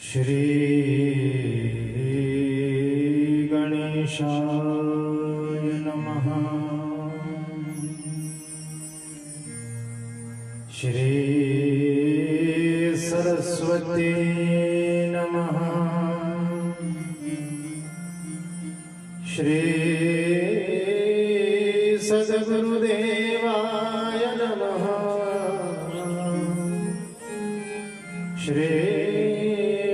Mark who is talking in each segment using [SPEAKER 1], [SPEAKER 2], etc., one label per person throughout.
[SPEAKER 1] श्री गणेशाय नमः। श्री सरस्वती नमः। श्री सद्गुरुदेवाय नमः। श्री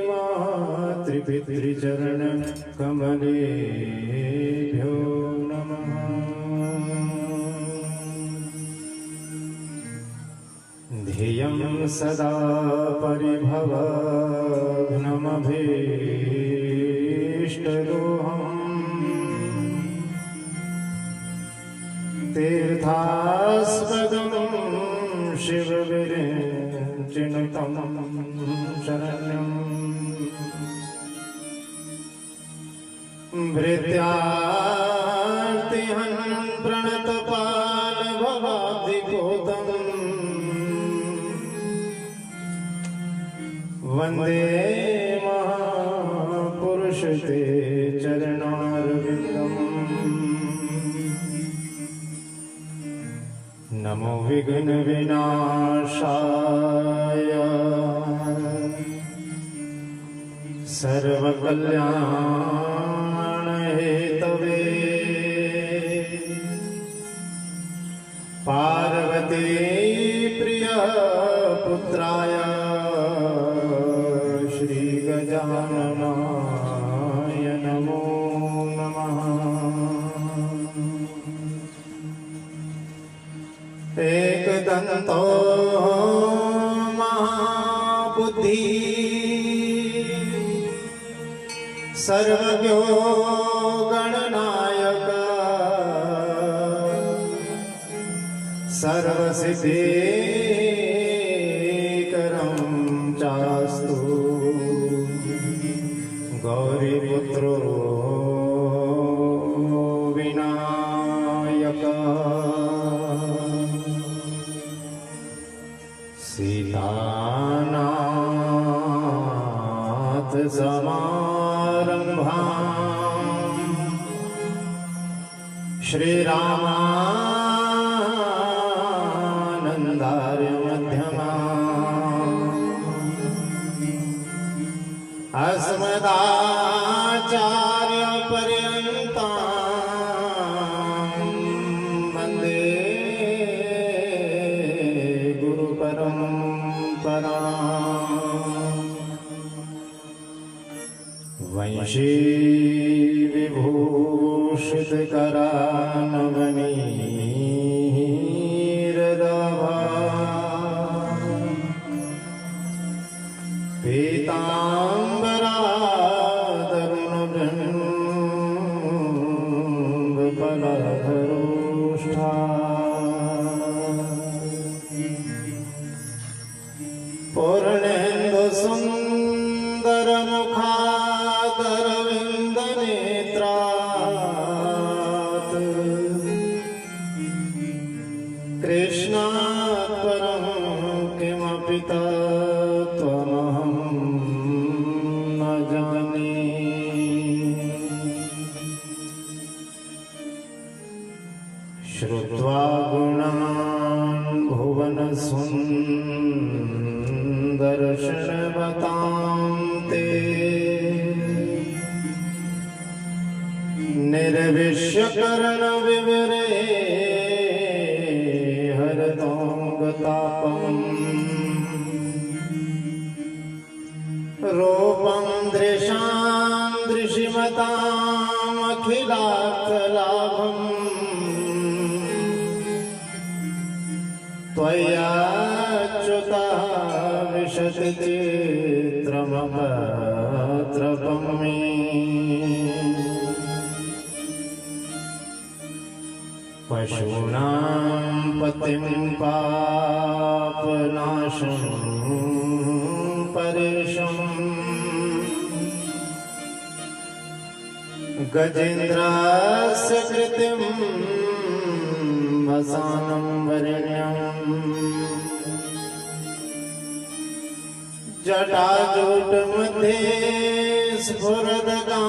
[SPEAKER 1] मातृपितृचरण कमलेभ्यो नमः। ध्येयं सदा परिभवघ्नमभीष्टदोहम् तीर्थास्पदं शिवविरचिनुतं शरण्यम् भृत्यार्तिहं प्रणतपालभवाब्धिपोतम् वन्दे महापुरुष ते चरणारविन्दम्। नमो विघ्न विनाशाय सर्वकल्याण हेतवे पार्वती प्रिय पुत्राय श्री गजाननाय नमो नमः। एकदन्तो महाबुद्धि सर्वज्ञो गणनायक सर्वसिद्धिकरं चास्तु गौरीपुत्रो विनायक। सीतानाथ समारंभाम् श्रीरामानन्दार्य मध्यमाम् अस्मदाचार्य पर्यन्ताम् वन्दे गुरुपरम्पराम्। वंशी विभूषितकरानवनीरदाभा पीताम्बरादरुणबृन्दफलधरोष्ठा पूर्णेन्दुसुन्दरमुखादरविन्दनेत्रात् कृष्णात् परं किमपि तत्त्वमहं न जाने। श्रुत्वा गुणान् भुवनसुन्दरशृण्वतां ते निर्विश्यकर्णविवरे हरतोऽङ्गतापम्। रूपं दृशां दृशिमतामखिलार्थलाभम् त्वयाच्युतः विशति चित्रमपत्रपं मे। पशूनां पतिं पापनाशं परेशम् गजेन्द्रस्य कृतिं वसानं वरेण्यम्। जटाजूट मध्ये स्फुरदगाङ्गवारम्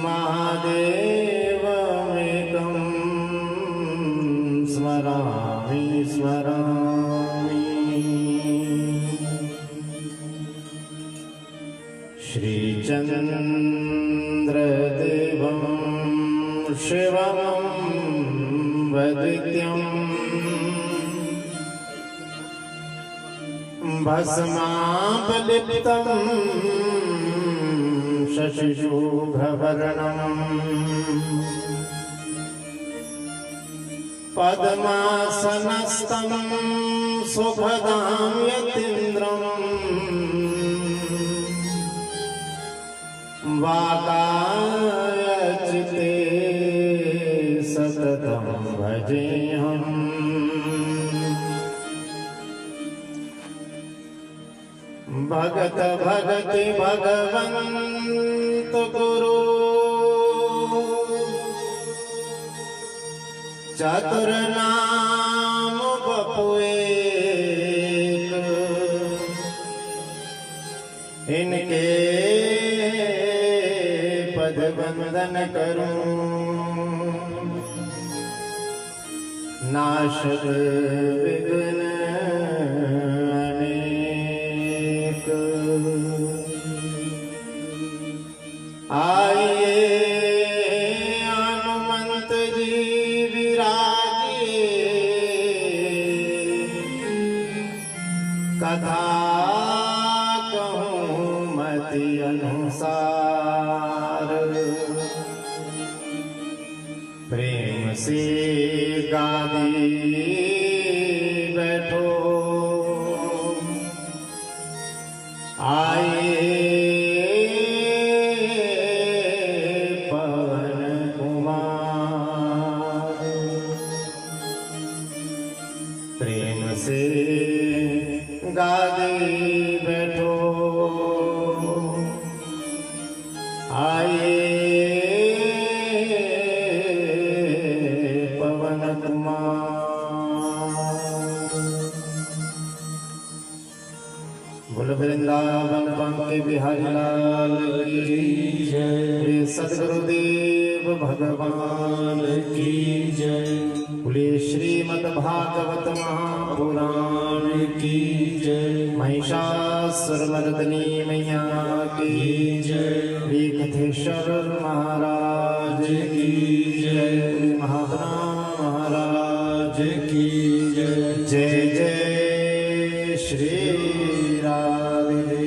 [SPEAKER 1] महादेवमेकं स्मरामि स्मरामि। श्रीचन्द्रदेवं शिवं वदित्यं भस्मापलिप्तं शशिशुभ्रवर्णम् पद्मासनस्थं सुखदां यतीन्द्रम् वागायचिते सततं भजेऽहम्। भगत भगति भगवन्त गुरु चतुर्नाम बपुएक इनके पद वंदन करूं नाशक विघ्न अनेक। आइए हनुमंत जी विराजिए कथा कहूँ मति अनुसार प्रेम से गादी बैठो आए पवन कुमार। प्रेम से गादी बैठो आए पवन कुमार। बोल वृंदावन बांके बिहारी लाल की जय। सद्गुरुदेव भगवान की जय। बोले श्रीमद्भागवत महापुराण की जय। महिषासुरमर्दिनी मैया की जय। वीरकथेश्वर महाराज की जय। महात्मा महाराज की जय। जय जय श्री राधेश्याम।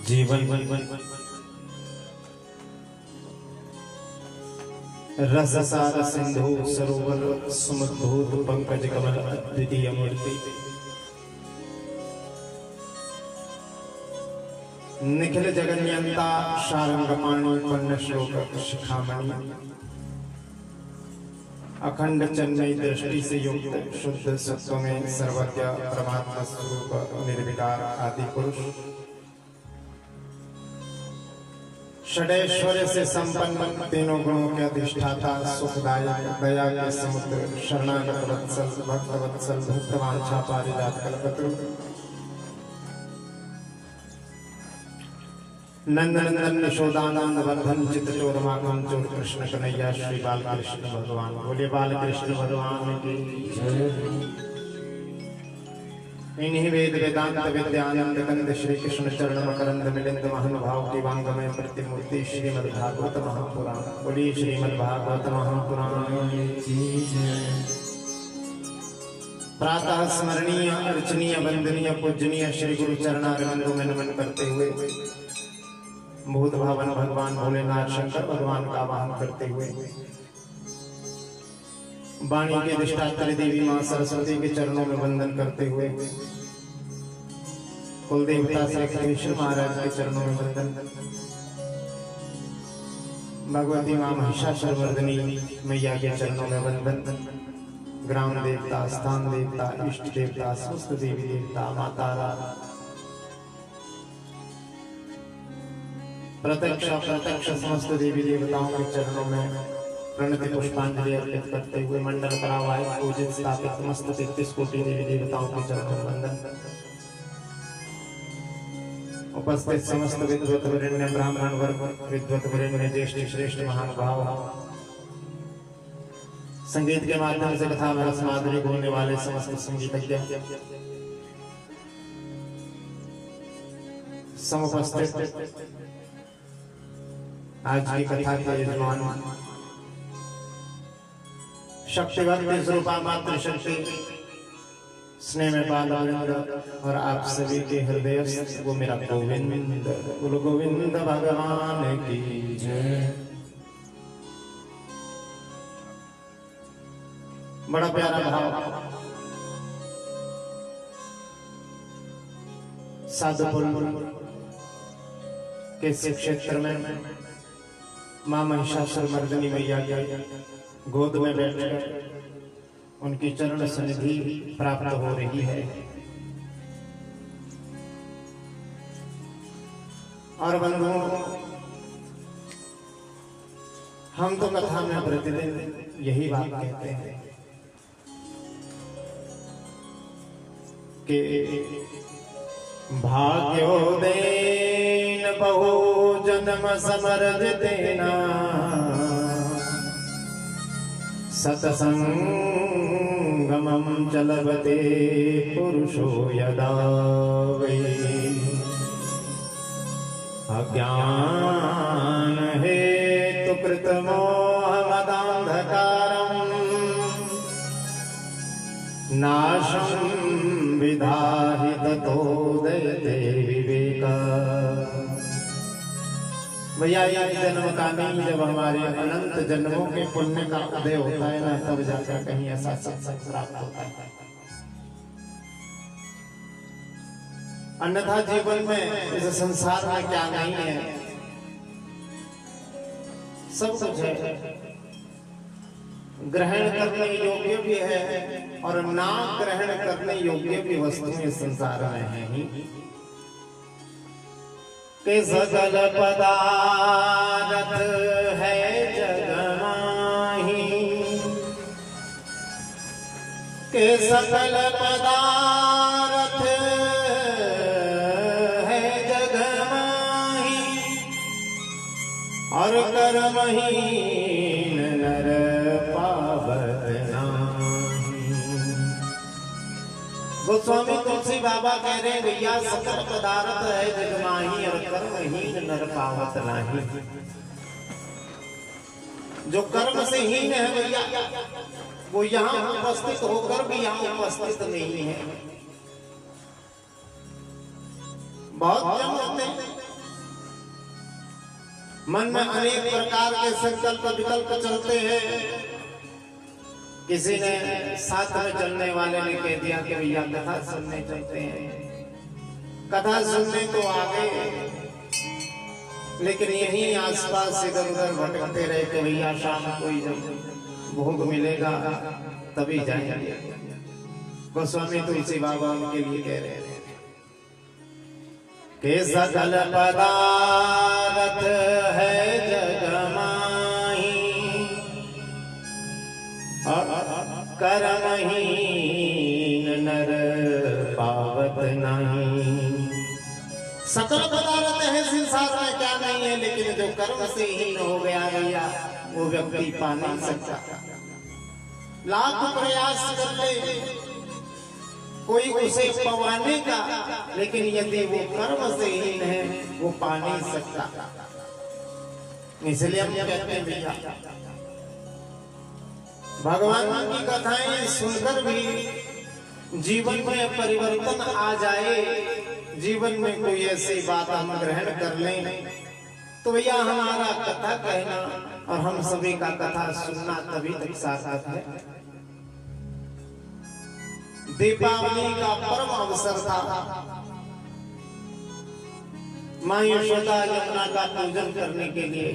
[SPEAKER 1] जीवन रससार सिंधु सरोवर सुमधुर पंकज कमल अद्वितीय मूर्ति निखिल जगन्यंता शारंगपाणि पुण्य श्लोक शिखामणि अखंड चन्मयी दृष्टि से युक्त शुद्ध सत्व में सर्वज्ञ परमात्मा स्वरूप निर्विकार आदि पुरुष षडेश्वर्य से संपन्न तीनों गुणों के अधिष्ठाता सुखदायक दया के समुद्र शरणागत वत्सल भक्त वत्सल भक्तवांछा पारिजात कल्पतरु नंदनंदन यशोदानंद वर्धन चित्तचोर माखन चोर कृष्ण कन्हैया श्री बालकृष्ण भगवान। बोले बालकृष्ण भगवान की जय। इन्हीं वेद वेदांत विद्यानंद कंद श्री कृष्ण चरण मकरंद मिलिंद महानुभाव की वांगमय प्रतिमूर्ति श्रीमद्भागवत महापुराण। बोली श्रीमद्भागवत महापुराण की जय। प्रातः स्मरणीय अर्चनीय वंदनीय पूजनीय श्री गुरु चरणारविंदों में नमन करते हुए भूत भावन भगवान भोलेनाथ शंकर भगवान का वाहन करते हुए वाणी के अधिष्ठात्री देवी मां सरस्वती के चरणों में वंदन करते हुए कुल देवता श्री कृष्ण महाराज के चरणों में वंदन, भगवती मां महिषासुरमर्दिनी मैया के चरणों में वंदन, ग्राम देवता, स्थान देवता, इष्ट देवता, समस्त देवी देवता, माता प्रत्यक्ष अप्रत्यक्ष समस्त देवी देवताओं के चरणों में प्रणति पुष्पांजलि अर्पित करते हुए मंडल करावाय पूजित स्थापित समस्त 33 कोटि देवी देवताओं के चरणों में वंदन, उपस्थित समस्त विद्वत वरेण्य ब्राह्मण वर्ग, विद्वत वरेण्य ज्येष्ठ श्रेष्ठ महानुभाव, संगीत के माध्यम से कथा में रस माधुरी बोलने वाले समस्त संगीतज्ञ, समुपस्थित आज की कथा के यजमान शक्तिवती स्वरूपा मातृ शक्ति स्नेह में बालानंद और आप सभी के हृदय वो मेरा गोविंद, गुरु गोविंद भगवान की जय। बड़ा प्यारा भाव साधुपुर के इस क्षेत्र में मां महिषासुरमर्दिनी मैया के गोद में बैठकर उनकी चरण सनिधि प्राप्त हो रही है और बंधुओं, हम तो कथा में प्रतिदिन यही बात कहते हैं कि भाग्योदयेन बहु जन्म समर्जितेन सत्संगमं च लभते पुरुषो यदा वै अज्ञान हेतु कृतमोहमदान्धकारम् नाशं विधाहि ततोदयते विवेका। भैया यह जन्म का नहीं, जब हमारे अनंत जन्मों के पुण्य का उदय होता है ना, तब जाकर कहीं ऐसा सत्संग प्राप्त होता है। अन्यथा जीवन में इस संसार में क्या नहीं है, सब कुछ है, ग्रहण करने योग्य भी है और ना ग्रहण करने योग्य भी वस्तुएं संसार में है ही के सकल पदार्थ है जग माही, के सकल पदार्थ है जग माही और कर्महीन नर पावत नाही। गोस्वामी तुलसी बाबा कह रहे हैं भैया सकल पदार्थ है जग माही और कर्महीन नर पावत नाही। जो कर्म से हीन है भैया वो यहाँ उपस्थित होकर भी यहाँ उपस्थित नहीं है। बहुत जन होते हैं मन में अनेक प्रकार के संकल्प विकल्प चलते हैं। किसी ने साथ में चलने वाले ने कह दिया कि भैया कथा सुनने चलते हैं, कथा सुनने तो आ गए, लेकिन यहीं आसपास इधर उधर भटकते रहे कि भैया शाम को जब भोग मिलेगा तभी जाएंगे। गोस्वामी तुलसी बाबा उनके लिए कह रहे हैं कि सकल पदार्थ है जग माही कर्महीन नर पावत नहीं। सकल पदार्थ है संसार में क्या नहीं है, लेकिन जो कर्म से हीन हो गया भैया वो व्यक्ति पा नहीं सकता। लाख प्रयास कर ले कोई उसे पवाने का, लेकिन यदि वो कर्म से हीन है वो पा नहीं सकता। इसलिए हम कहते हैं भैया भगवान की कथाएं सुनकर भी जीवन में परिवर्तन आ जाए, जीवन में कोई ऐसी बात हम ग्रहण कर लें तो भैया हमारा कथा कहना और हम सभी का कथा सुनना तभी तक सार्थक है। दीपावली का परम अवसर था। मां यशोदा यमुना का पूजन करने के लिए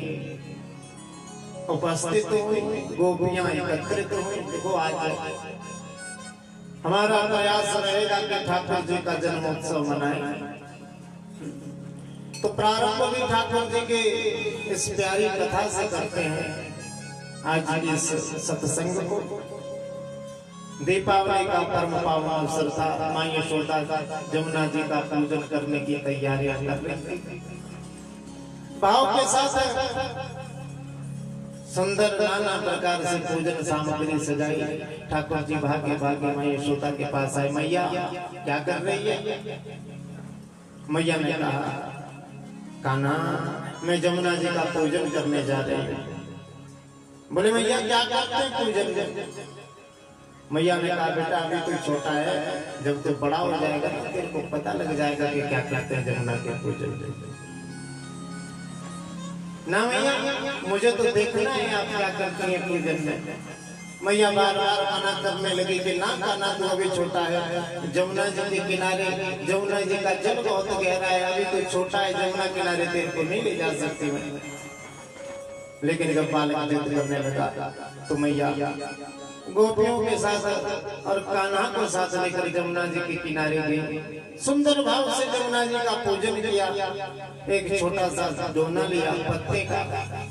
[SPEAKER 1] उपस्थित हुई, गोपियां एकत्रित हुई। देखो आज हमारा प्रयास रहेगा कि ठाकुर जी का जन्मोत्सव मनाएं। तो प्रारंभ भी ठाकुर जी के इस प्यारी कथा से करते हैं। आज इस सत्संग को दीपावली का परम पावन अवसर था। मां यशोदा जमुना जी का पूजन करने की तैयारियां कर रही थी। भाव के साथ सुंदर नाना प्रकार से पूजन सामग्री सजाई। ठाकुर जी भागे भागे मां यशोदा के पास आए। मैया क्या कर रही है? मैया ने कहा, कान्हा मैं जमुना जी का पूजन करने जा रही हूँ। बोले मैया क्या करते हैं पूजन? मैया ने कहा, बेटा अभी तू छोटा है, जब तू बड़ा हो जाएगा तो तेरे को पता लग जाएगा कि क्या करते हैं जमुना के पूजन। ना मैया मुझे तो देखना है आप क्या करती हैं पूजन में। मैया बार बार मना करने लगी कि ना कान्हा तू अभी छोटा है, जमुना जी के किनारे, जमुना जी का जल बहुत गहरा है, अभी तो छोटा है, जमुना किनारे तेरे को नहीं ले जा सकती मैं। लेकिन जब बालक जिद करने लगा तो मैया गोपियों के साथ और कान्हा को साथ लेकर जमुना जी के किनारे गई। सुंदर भाव से जमुना जी का पूजन किया। एक छोटा सा दोना लिया पत्ते का,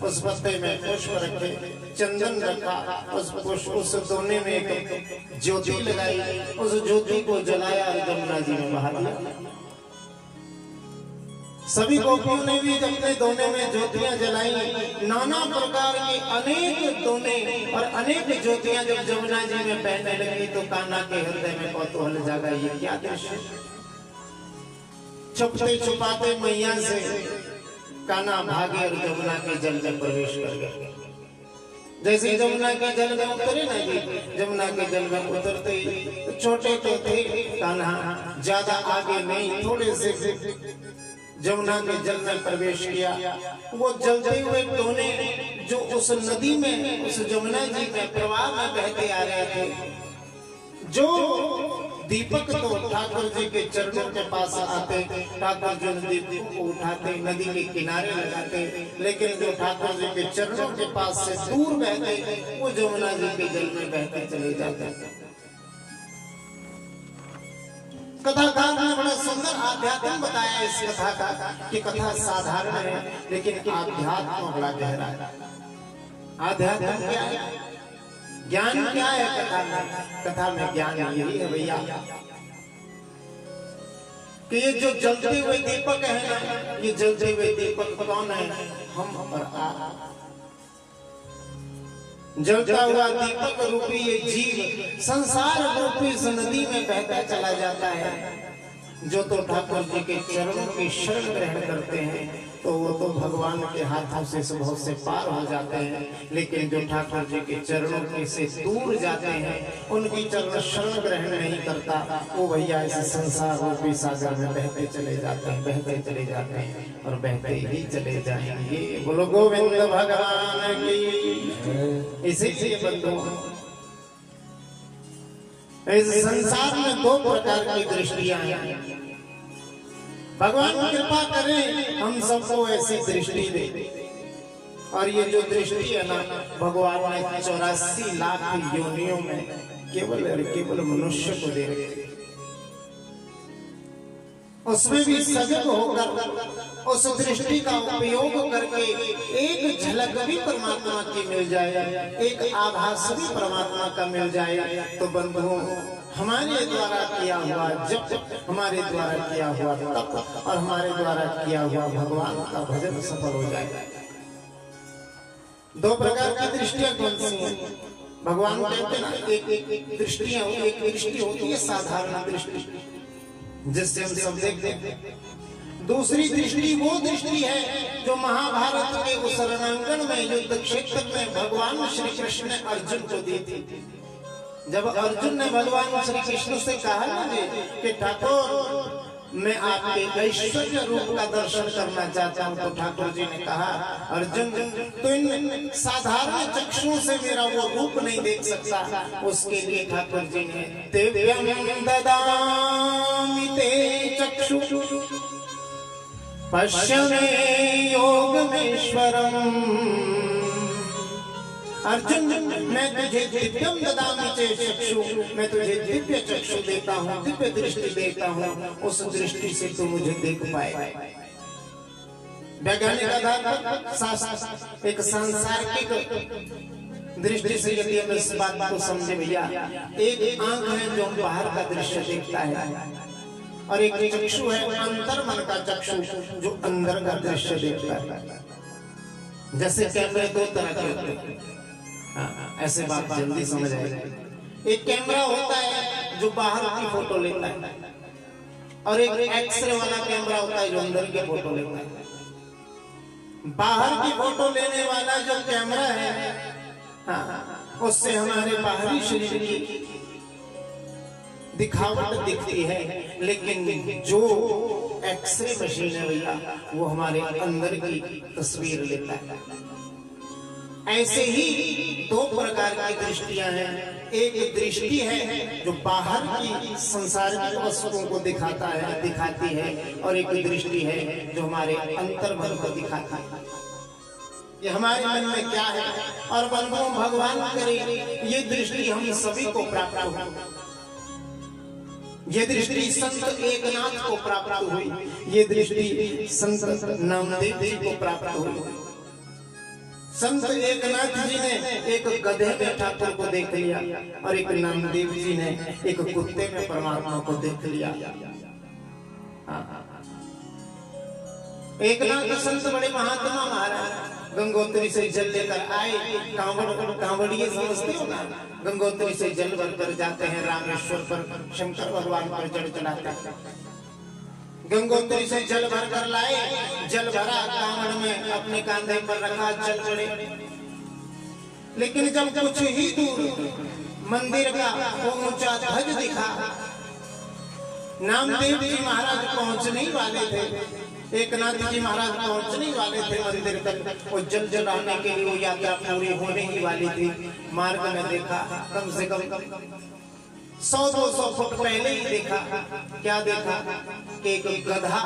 [SPEAKER 1] उस पत्ते में पुष्प रखे, चंदन रखा, उस दोने में एक ज्योति लगाई, उस ज्योति को जलाया और जमुना जी में बहा दिया। सभी गोपियों ने भी अपने दोने में ज्योतियां जलाई। नाना प्रकार के अनेक दोने और अनेक ज्योतियां जब जमुना जी में बहने लगी तो कान्हा के हृदय में कौतूहल जागा। ये क्या दृश्य? छुपते छुपाते मैया से कान्हा भागे और जमुना के जल में प्रवेश कर गए। जैसे जमुना के जल में उतरे ना जी, जमुना के जल में उतरते तो छोटे तो थे कान्हा, ज्यादा आगे नहीं, थोड़े से जमुना के जल में प्रवेश किया। वो जलते हुए दोने जो उस नदी में, उस जमुना जी में प्रवाह में बहते आ रहे थे, जो दीपक तो ठाकुर जी के चरणों के पास आते, ठाकुर जी दीपक को उठाते, नदी के किनारे लगाते, लेकिन जो ठाकुर जी के चरणों के पास से दूर बहते, वो जमुना जी के जल में बहते चले जाते। कथाकार ने बड़ा सुंदर आध्यात्म बताया इस कथा का कि कथा साधारण है लेकिन आध्यात्म बड़ा गहरा है। आध्यात्म क्या है? ज्ञान क्या है कथा में? कथा में ज्ञान यही है भैया कि ये जो जलते हुए दीपक है ना, ये जलते हुए दीपक कौन है? हम और आप। जलता हुआ दीपक रूपी ये जीव संसार रूपी इस नदी में बहता चला जाता है। जो तो ठाकुर जी के चरणों की शरण ग्रहण करते हैं तो वो तो भगवान के हाथों से बहुत से पार हो जाते हैं, लेकिन जो ठाकुर जी के चरणों के से दूर जाते हैं, उनकी चरण शरण ग्रहण नहीं करता, वो भैया इस संसार रूपी सागर में बहते चले जाते हैं, बहते चले जाते हैं और बहते ही चले जाएंगे। बोलो गोविंद भगवान की। इसीलिए बंधुओं, इस संसार में दो प्रकार की दृष्टियां हैं। भगवान कृपा करें हम सबको ऐसी दृष्टि दे। और ये जो दृष्टि है ना, भगवान ने 84 लाख योनियों में केवल मनुष्य को दे रखी। उसमें भी सजग होकर उस दृष्टि का उपयोग करके एक झलक भी परमात्मा की मिल जाए, एक आभास भी परमात्मा का मिल जाए, तो बंधुओं हमारे द्वारा किया हुआ जप, हमारे द्वारा किया हुआ तप और हमारे द्वारा किया हुआ भगवान का भजन सफल हो जाएगा। दो प्रकार की दृष्टियां कौन सी हैं? भगवान कहते ना, एक दृष्टि होती है साधारण दृष्टि जिससे हम सब देखते हैं। दूसरी दृष्टि वो दृष्टि है जो महाभारत के उस रणांगण में, युद्ध क्षेत्र में भगवान श्री कृष्ण ने अर्जुन को दी थी। जब अर्जुन ने भगवान श्री कृष्ण से कहा ना कि ठाकुर मैं आपके ऐश्वर्य रूप का दर्शन करना चाहता हूँ। तो ठाकुर जी ने कहा अर्जुन तो इन साधारण चक्षुओं से मेरा वो रूप नहीं देख सकता। उसके लिए ठाकुर जी ने दिव्यं ददामि ते चक्षु पश्य मे योगमेश्वरम्। अर्जुन मैं तुझे दिव्यम ददामि ते चक्षु, मैं तुझे दिव्य चक्षु देता हूँ, दिव्य दृष्टि देता हूँ। उस दृष्टि से तू मुझे देख पाए। वैज्ञानिक आधार पर एक सांसारिक दृष्टि से यदि हम इस बात को समझे भैया, एक आंख है जो बाहर का दृश्य देखता है और एक चक्षु है अंतर मन का चक्षु जो अंदर का दृश्य देखता है। जैसे कैमरे दो तरह के होते हैं, ऐसे बात जल्दी समझ आएगी। एक कैमरा होता है जो बाहर की फोटो लेता है और एक एक्सरे वाला कैमरा होता है जो अंदर की फोटो लेता है। बाहर की फोटो लेने वाला जो कैमरा है, उससे हमारे बाहरी शरीर की दिखावट दिखती है, लेकिन जो एक्सरे मशीन है भैया वो हमारे अंदर की तस्वीर लेता है। ऐसे ही दो प्रकार की दृष्टियां हैं। एक दृष्टि है जो बाहर की संसारिक वस्तुओं को दिखाता है, दिखाती है, और एक दृष्टि है जो हमारे अंतर मन को दिखाती है। ये हमारे मन में क्या है और बंधुओं भगवान करे ये दृष्टि हम सभी को प्राप्त हो। ये दृष्टि संत एकनाथ को प्राप्त हुई, ये दृष्टि संत नामदेव जी को प्राप्त हुई। संत एकनाथ जी ने एक गधे में ठाकुर को देख लिया और एक नामदेव जी ने एक कुत्ते में परमात्मा को देख लिया। एकनाथ संत बड़े महात्मा महाराज गंगोत्री से जल लेकर आए। कांवड़िए समझते हो ना, गंगोत्री से जल भरकर जाते हैं रामेश्वर पर, शंकर भगवान पर जल चढ़ाते हैं। गंगोत्री से जल भर कर लाए, जल भरा कांवड़ में अपने कांधे पर रखा, जल चढ़े। लेकिन जब कुछ ही दूर मंदिर का वो ऊंचा ध्वज दिखा, नामदेव जी महाराज पहुंचने ही वाले थे, एकनाथ जी महाराज पहुंचने ही वाले थे मंदिर तक। वो जल चढ़ाने के लिए वो यात्रा पूरी होने ही वाली थी। मार्ग में देखा कम से कम 100-200 फुट पहले ही देखा, क्या देखा कि एक गधा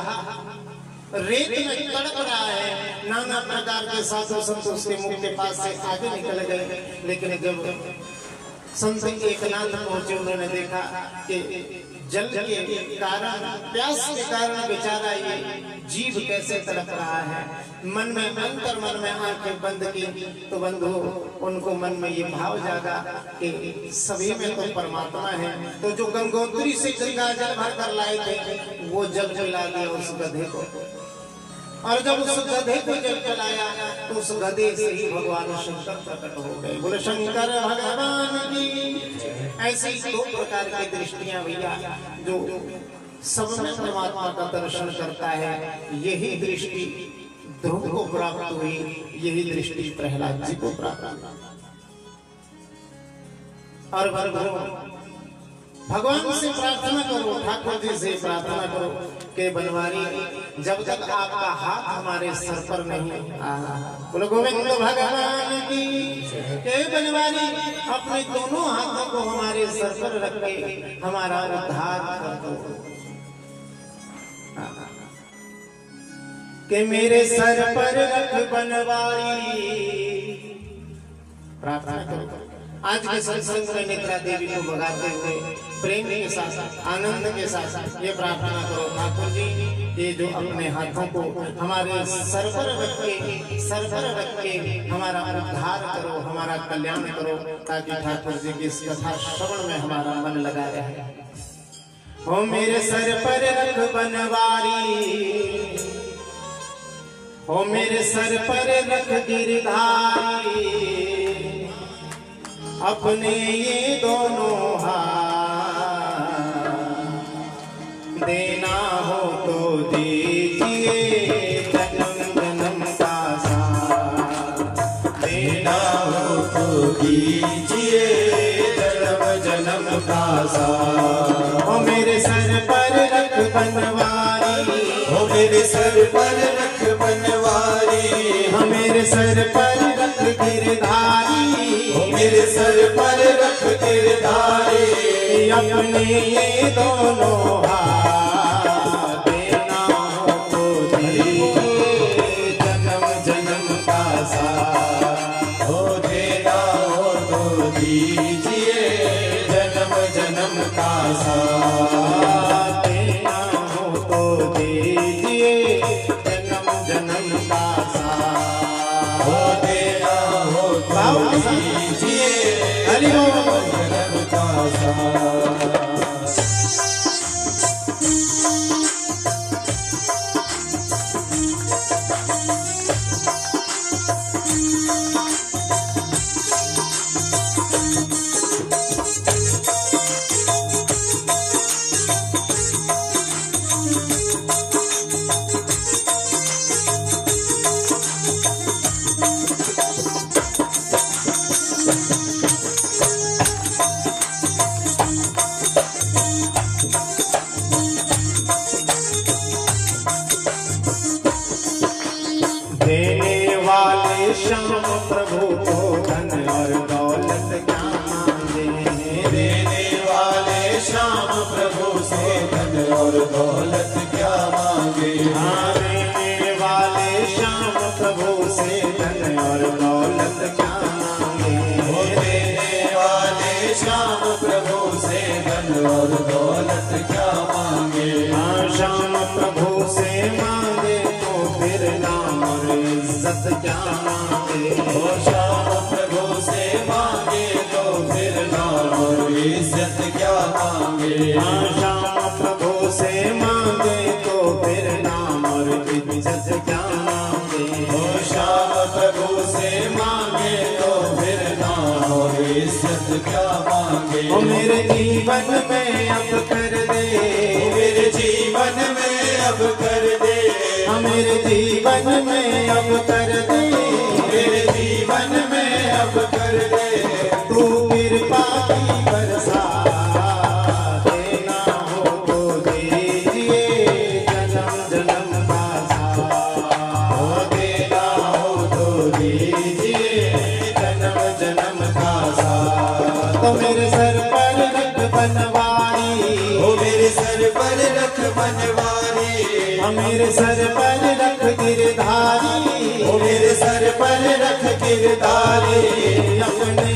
[SPEAKER 1] रेत में तड़प रहा है। नाना प्रकार के साधु संत उसके मुख के पास से आगे निकल गए, लेकिन जब संत एकनाथ पहुंचे उन्होंने देखा कि जल के कारण, प्यास के कारण बेचारा ये जीव कैसे तड़प रहा है। मन में अंतर मन में आंखें बंद की तो बंधु उनको मन में ये भाव जागा कि सभी में तो परमात्मा है। तो जो गंगोत्री से गंगा जल भर कर लाए थे वो जल पिला दिया उस गधे को, और जब उस गधे को जल पिलाया तो उस गधे से ही भगवान शंकर प्रकट हो गए। बोले शंकर भगवान की। ऐसी दो प्रकार की दृष्टियां भैया जो सब में परमात्मा का दर्शन करता है। यही दृष्टि ध्रुव को प्राप्त हुई, यही दृष्टि प्रहलाद जी को प्राप्त हुई। और भगवान से प्रार्थना करो, ठाकुर जी से प्रार्थना करो कि बनवारी जब तक आपका हाथ हमारे सर पर नहीं बोलो गोविंद भगवान की, के बनवारी अपने दोनों हाथों को हमारे सर पर रख के हमारा उद्धार कर दो। कि मेरे सर पर रख बनवारी, प्रार्थना करो। आज के सत्संग में नेत्रा देवी को भगाते हुए प्रेम के साथ, आनंद के साथ ये प्रार्थना करो, ठाकुर जी ये जो अपने हाथों को हमारे सर पर रख के हमारा उद्धार करो, हमारा कल्याण करो, ताकि ठाकुर जी की इस कथा श्रवण में हमारा मन लगा रहे। हो मेरे सर पर रख बनवारी, हो मेरे सर पर रख गिरधारी, अपने ये दोनों हाथ देना हो तो दीजिए, जन्म जन्म का साथ देना हो तो दीजिए, जन्म जन्म का साथ। ओ मेरे सर पर रख बनवारी, ये दोनों हाथ देना हो तो दीजिए जन्म जन्म का साथ हो देना हो तो दीजिए जन्म जन्म का साथ देना हो तो दीजिए जन्म जन्म का साथ हो देना हो तो दीजिए हरि बोल जन्म का साथ। देने वाले श्याम प्रभु को धन और दौलत क्या मांगे। देने वाले श्याम प्रभु से धन और दौलत क्या मांगे। हाँ देने वाले श्याम प्रभु से धन और दौलत क्या मांगे। वो देने वाले श्याम प्रभु से धन और दौलत क्या मांगे। हाँ श्याम प्रभु से मांगे तो फिर नाम और इज्जत क्या मांगे। ओ श्याम प्रभु से मांगे तो फिर नाम और इज्जत क्या मांगे। हाँ श्याम प्रभु से मांगे तो फिर नाम और इज्जत क्या मांगे। ओ श्याम प्रभु से मांगे तो फिर नाम और इज्जत क्या मांगे। ओ मेरे जीवन में अब कर दे। मेरे जीवन में अब कर दे। मेरे जीवन में अब कर दे। मेरे जीवन में अब कर दे। तू कृपा की बरसात देना हो तो दीजिए जन्म जन्म का साथ हो देना हो तो दीजिए जन्म जन्म का साथ। तो मेरे सर पर रख बनवारी। ओ मेरे सर पर रख बनवारी। मेरे सर पर रख गिरधारी। ओ मेरे सर पर रख गिरधारी। अपने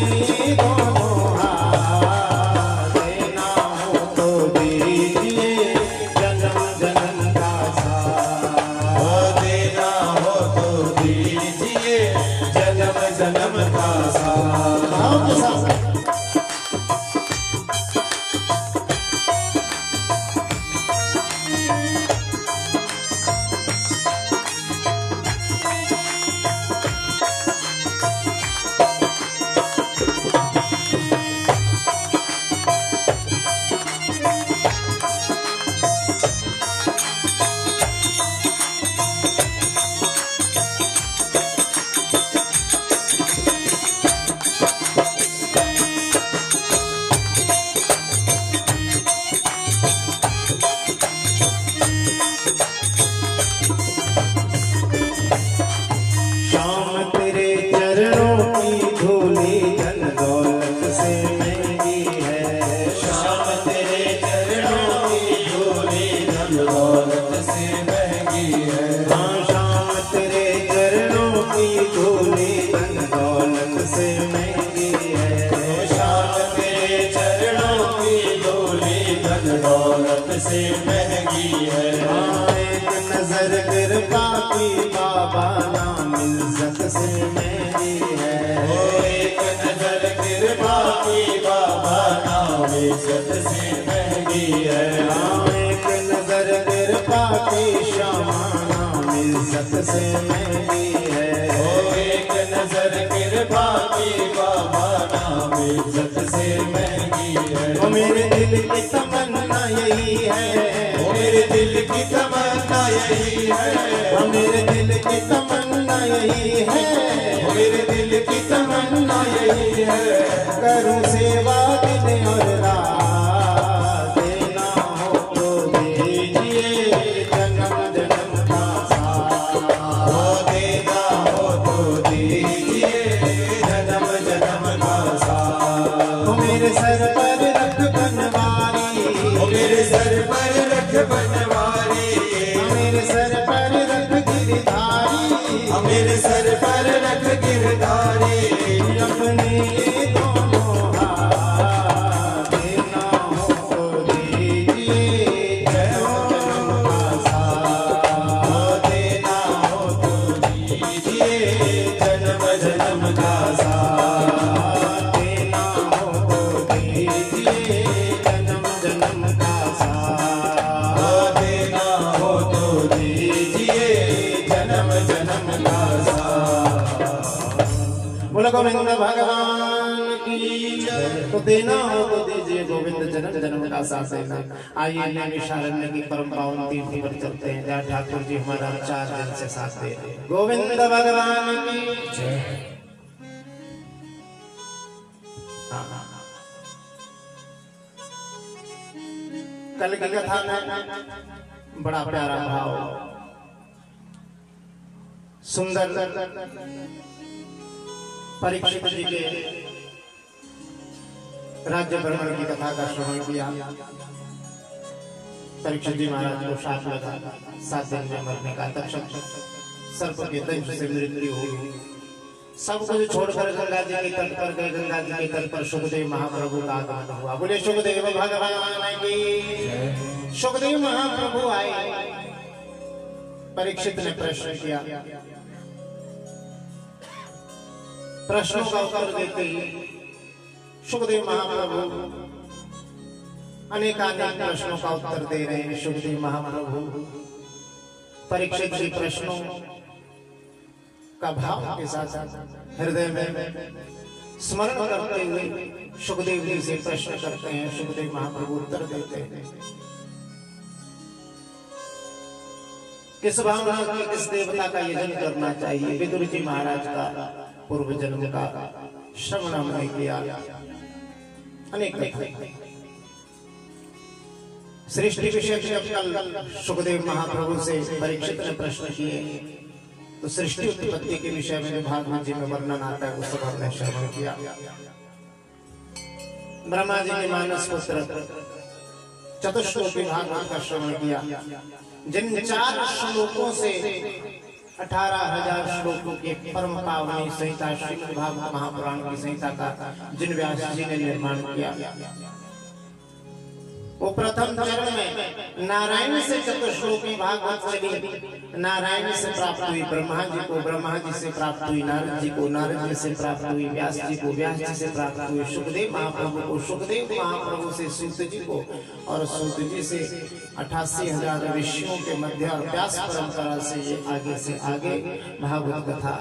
[SPEAKER 1] दोनों हाथ देना हो तो दीजिए जन्म जन्म का साथ हो देना हो तो दीजिए जन्म जन्म का साथ। से महंगी है। एक नजर कृपा की बाबा नाम इज्जत से महंगी है। एक नजर कृपा की बाबा नाम इज्जत से महंगी है। एक नजर कृपा की श्यामा नाम इज्जत से महंगी है। एक नजर कृपा की बाबा नाम इज्जत से महंगी है। मेरे दिल की तमन्ना यही है। मेरे दिल की तमन्ना यही है। मेरे दिल की तमन्ना यही है। मेरे दिल की तमन्ना यही है। करूं सेवा दिन और रात देना हो तो दीजिए जन्म जन्म का साथ हो देना हो तो दीजिए जन्म जन्म का साथ। मेरे सर पर रख बनवारी। बोलो गोविंद भगवान की जय। तो देना हो तो दीजिए गोविंद जन्म जन्म का साथ देना। आइए नैमिषारण्य की परम पावन तीर्थ पर चलते हैं जहाँ ठाकुर जी हमारा 4 दिन से साथ दे रहे हैं। गोविंद भगवान की जय। कल की कथा में बड़ा प्यारा भाव, सुंदर परीक्षित जी के राज्य भ्रमण की कथा का श्रवण किया। परीक्षित जी महाराज को शाप लगा, 7 दिन में मरने का, तक्षक सर्प के दंश से मृत्यु हुई। सब कुछ छोड़कर गंगा जी के तट पर गए। गंगा जी के तट पर सुखदेव महाप्रभु का आगमन हुआ। बोले सुखदेव भगवान की। सुखदेव महाप्रभु आए। परीक्षित ने प्रश्न किया। प्रश्नों का उत्तर देते ही सुखदेव महाप्रभु अनेकानेक प्रश्नों का उत्तर दे रहे हैं। सुखदेव महाप्रभु परीक्षित जी प्रश्नों का भाव के साथ हृदय में स्मरण करते हुए सुखदेव जी से प्रश्न करते हैं। सुखदेव महाप्रभु उत्तर देते हैं। किस भावना की, किस देवता का यजन करना चाहिए? विदुर जी महाराज का पूर्व जन्म का श्रवण हमने किया। अनेक सृष्टि विषय कल सुखदेव महाप्रभु से परीक्षित ने प्रश्न किए। तो सृष्टि उत्पत्ति के विषय में भागवत जी में वर्णन आता है, उस हमने श्रवण किया। ब्रह्मा जी के मानस पुत्र चतुश्लोकी भागवत का श्रवण किया, जिन 4 श्लोकों से 18,000 श्लोकों के परम पावनी संहिता श्रीमद् भागवत महापुराण की संहिता का जिन व्यास जी ने निर्माण किया, वो प्रथम चरण में नारायण से चतुश्लोकी भागवत चली। नारायण से प्राप्त हुई ब्रह्मा जी को, ब्रह्मा जी से प्राप्त हुई नारद जी को, नारद जी से प्राप्त हुई व्यास जी को, व्यास जी से प्राप्त हुई सुखदेव महाप्रभु को, सुखदेव महाप्रभु से सूत जी को, और सूत जी से 88,000 ऋषियों के मध्य और व्यास परंपरा से ये आगे से आगे भागवत कथा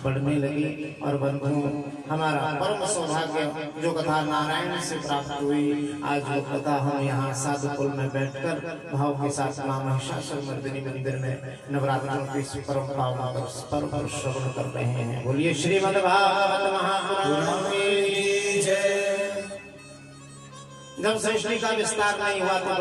[SPEAKER 1] बढ़ने लगी। और बंधुओं, हमारा परम सौभाग्य जो कथा नारायण से प्राप्त हुई, आज वो कथा हम यहाँ साधुकुल में बैठकर भाव के साथ मां महिषासुर मर्दिनी मंदिर में नवरात्रों के परम पावन पर्व पर श्रवण कर रहे हैं। बोलिए श्रीमद् भागवत महापुराण की जय। जब सृष्टि का विस्तार नहीं हुआ तो